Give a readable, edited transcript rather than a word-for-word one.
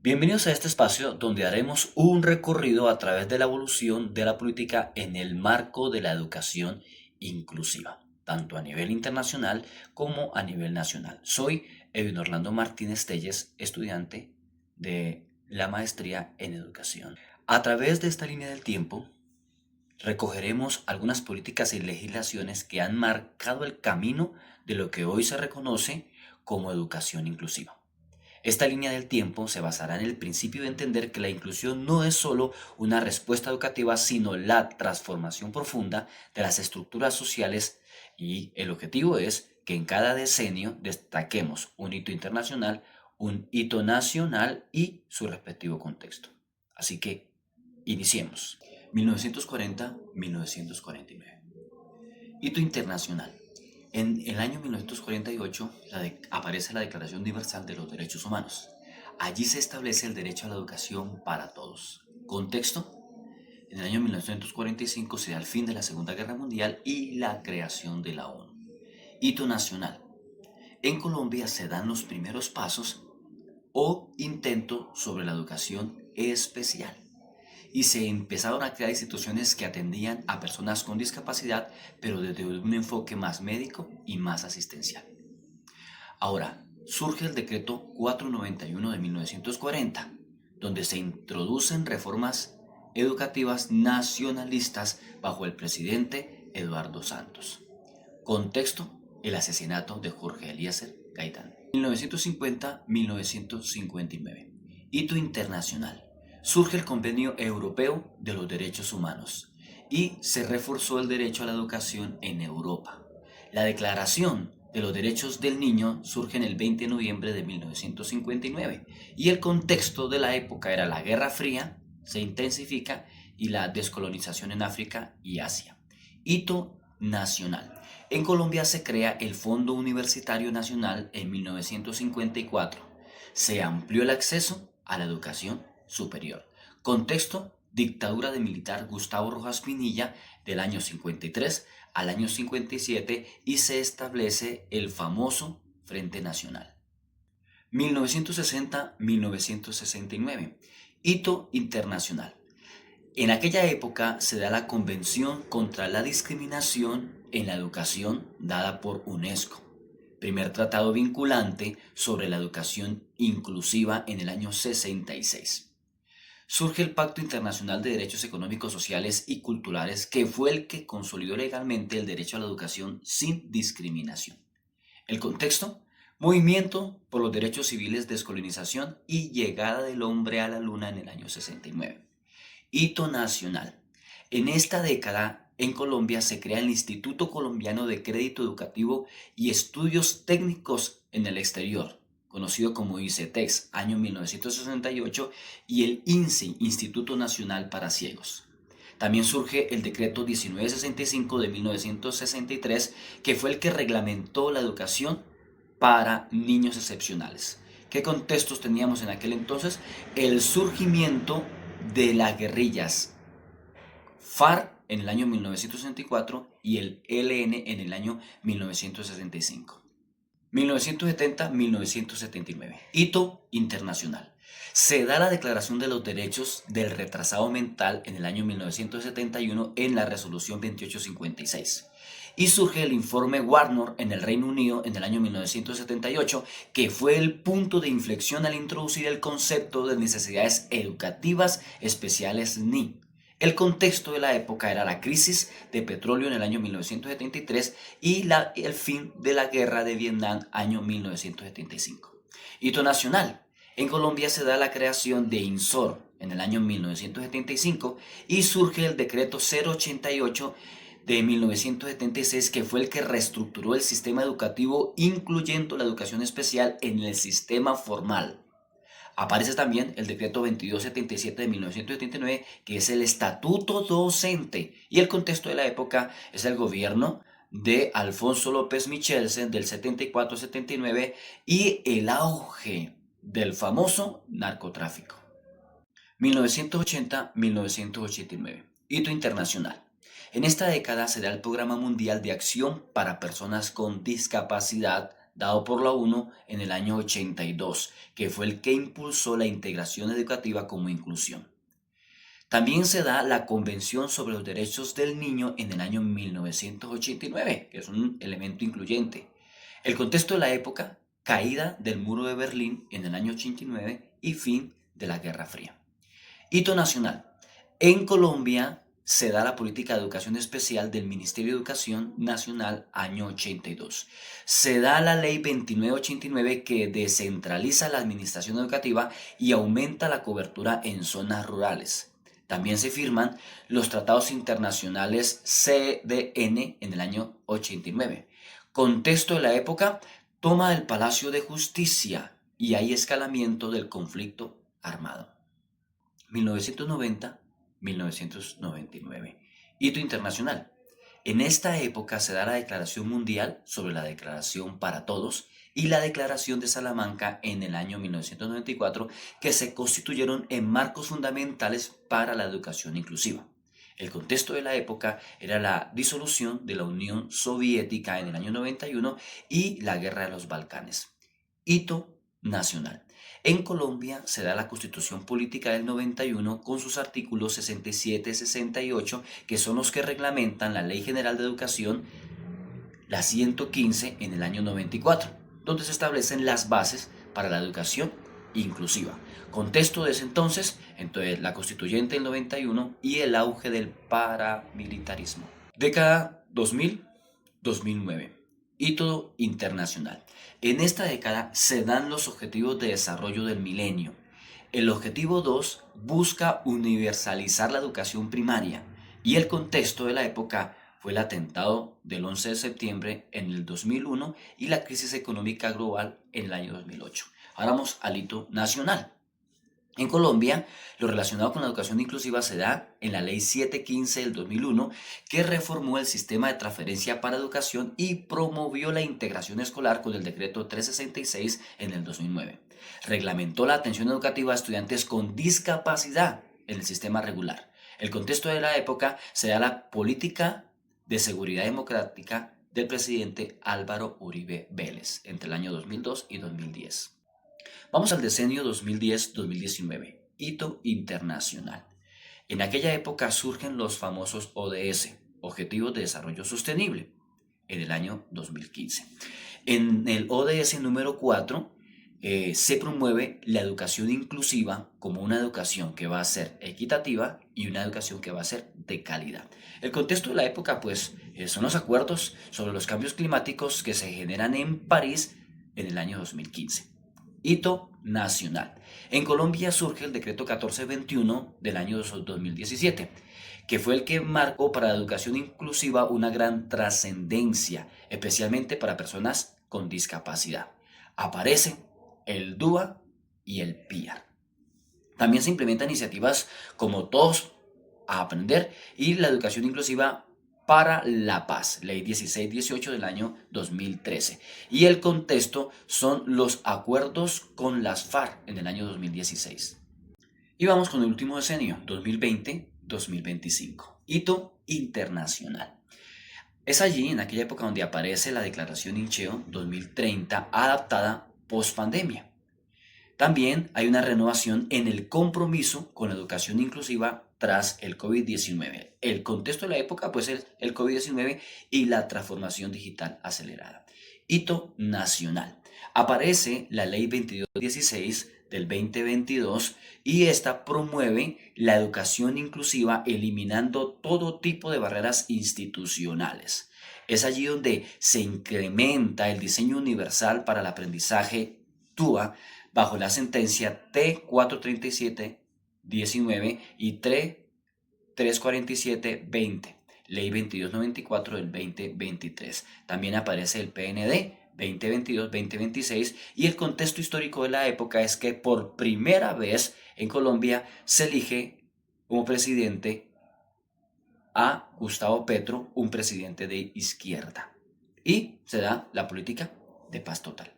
Bienvenidos a este espacio donde haremos un recorrido a través de la evolución de la política en el marco de la educación inclusiva, tanto a nivel internacional como a nivel nacional. Soy Edwin Orlando Martínez Telles, estudiante de la maestría en educación. A través de esta línea del tiempo, recogeremos algunas políticas y legislaciones que han marcado el camino de lo que hoy se reconoce como educación inclusiva. Esta línea del tiempo se basará en el principio de entender que la inclusión no es solo una respuesta educativa, sino la transformación profunda de las estructuras sociales y el objetivo es que en cada decenio destaquemos un hito internacional, un hito nacional y su respectivo contexto. Así que iniciemos. 1940-1949. Hito internacional. En el año 1948 aparece la Declaración Universal de los Derechos Humanos. Allí se establece el derecho a la educación para todos. Contexto: en el año 1945 se da el fin de la Segunda Guerra Mundial y la creación de la ONU. Hito nacional. En Colombia se dan los primeros pasos o intentos sobre la educación especial y se empezaron a crear instituciones que atendían a personas con discapacidad, pero desde un enfoque más médico y más asistencial. Ahora, surge el decreto 491 de 1940, donde se introducen reformas educativas nacionalistas bajo el presidente Eduardo Santos. Contexto: el asesinato de Jorge Eliezer Gaitán. 1950-1959. Hito internacional. Surge el Convenio Europeo de los Derechos Humanos y se reforzó el derecho a la educación en Europa. La Declaración de los Derechos del Niño surge en el 20 de noviembre de 1959 y el contexto de la época era la Guerra Fría, se intensifica, y la descolonización en África y Asia. Hito nacional. En Colombia se crea el Fondo Universitario Nacional en 1954. Se amplió el acceso a la educación superior. Contexto: dictadura de militar Gustavo Rojas Pinilla del año 53 al año 57 y se establece el famoso Frente Nacional. 1960-1969. Hito internacional. En aquella época se da la Convención contra la Discriminación en la Educación dada por UNESCO, primer tratado vinculante sobre la educación inclusiva en el año 66. Surge el Pacto Internacional de Derechos Económicos, Sociales y Culturales, que fue el que consolidó legalmente el derecho a la educación sin discriminación. El contexto: movimiento por los derechos civiles, descolonización y llegada del hombre a la luna en el año 69. Hito nacional. En esta década, en Colombia se crea el Instituto Colombiano de Crédito Educativo y Estudios Técnicos en el Exterior, conocido como ICETEX, año 1968, y el INSI, Instituto Nacional para Ciegos. También surge el decreto 1965 de 1963, que fue el que reglamentó la educación para niños excepcionales. ¿Qué contextos teníamos en aquel entonces? El surgimiento de las guerrillas FARC en el año 1964 y el ELN en el año 1965. 1970-1979. Hito internacional. Se da la Declaración de los Derechos del Retrasado Mental en el año 1971 en la Resolución 2856. Y surge el informe Warner en el Reino Unido en el año 1978, que fue el punto de inflexión al introducir el concepto de necesidades educativas especiales NI. El contexto de la época era la crisis de petróleo en el año 1973 y el fin de la guerra de Vietnam, año 1975. Hito nacional. En Colombia se da la creación de INSOR en el año 1975 y surge el decreto 088 de 1976, que fue el que reestructuró el sistema educativo, incluyendo la educación especial en el sistema formal. Aparece también el decreto 2277 de 1979, que es el Estatuto Docente, y el contexto de la época es el gobierno de Alfonso López Michelsen del 74-79 y el auge del famoso narcotráfico. 1980-1989. Hito internacional. En esta década se da el Programa Mundial de Acción para Personas con Discapacidad dado por la ONU en el año 82, que fue el que impulsó la integración educativa como inclusión. También se da la Convención sobre los Derechos del Niño en el año 1989, que es un elemento incluyente. El contexto de la época: caída del muro de Berlín en el año 89 y fin de la Guerra Fría. Hito nacional. En Colombia se da la política de educación especial del Ministerio de Educación Nacional año 82. Se da la ley 2989 que descentraliza la administración educativa y aumenta la cobertura en zonas rurales. También se firman los tratados internacionales CDN en el año 89. Contexto de la época: toma del Palacio de Justicia y hay escalamiento del conflicto armado. 1990-1999. Hito internacional. En esta época se da la Declaración Mundial sobre la Declaración para Todos y la Declaración de Salamanca en el año 1994, que se constituyeron en marcos fundamentales para la educación inclusiva. El contexto de la época era la disolución de la Unión Soviética en el año 91 y la Guerra de los Balcanes. Hito nacional. En Colombia se da la Constitución Política del 91 con sus artículos 67 y 68, que son los que reglamentan la Ley General de Educación, la 115 en el año 94, donde se establecen las bases para la educación inclusiva. Contexto de ese entonces la constituyente del 91 y el auge del paramilitarismo. Década 2000-2009. Hito internacional. En esta década se dan los Objetivos de Desarrollo del Milenio. El objetivo 2 busca universalizar la educación primaria y el contexto de la época fue el atentado del 11 de septiembre en el 2001 y la crisis económica global en el año 2008. Ahora vamos al hito nacional. En Colombia, lo relacionado con la educación inclusiva se da en la Ley 715 del 2001, que reformó el sistema de transferencia para educación y promovió la integración escolar con el Decreto 366 en el 2009. Reglamentó la atención educativa a estudiantes con discapacidad en el sistema regular. El contexto de la época se da la política de seguridad democrática del presidente Álvaro Uribe Vélez entre el año 2002 y 2010. Vamos al decenio 2010-2019, hito internacional. En aquella época surgen los famosos ODS, Objetivos de Desarrollo Sostenible, en el año 2015. En el ODS número 4 se promueve la educación inclusiva como una educación que va a ser equitativa y una educación que va a ser de calidad. El contexto de la época, son los acuerdos sobre los cambios climáticos que se generan en París en el año 2015. Hito nacional. En Colombia surge el decreto 1421 del año 2017, que fue el que marcó para la educación inclusiva una gran trascendencia, especialmente para personas con discapacidad. Aparecen el DUA y el PIAR. También se implementan iniciativas como Todos a Aprender y la educación inclusiva para la paz, ley 1618 del año 2013. Y el contexto son los acuerdos con las FARC en el año 2016. Y vamos con el último decenio, 2020-2025. Hito internacional. Es allí, en aquella época, donde aparece la Declaración Incheo 2030 adaptada post pandemia. También hay una renovación en el compromiso con la educación inclusiva tras el COVID-19. El contexto de la época es el COVID-19 y la transformación digital acelerada. Hito nacional. Aparece la Ley 2216 del 2022 y esta promueve la educación inclusiva eliminando todo tipo de barreras institucionales. Es allí donde se incrementa el diseño universal para el aprendizaje TUA bajo la sentencia T437-19 y T347-20, Ley 2294 del 2023. También aparece el PND 2022-2026 y el contexto histórico de la época es que por primera vez en Colombia se elige como presidente a Gustavo Petro, un presidente de izquierda, y se da la política de paz total.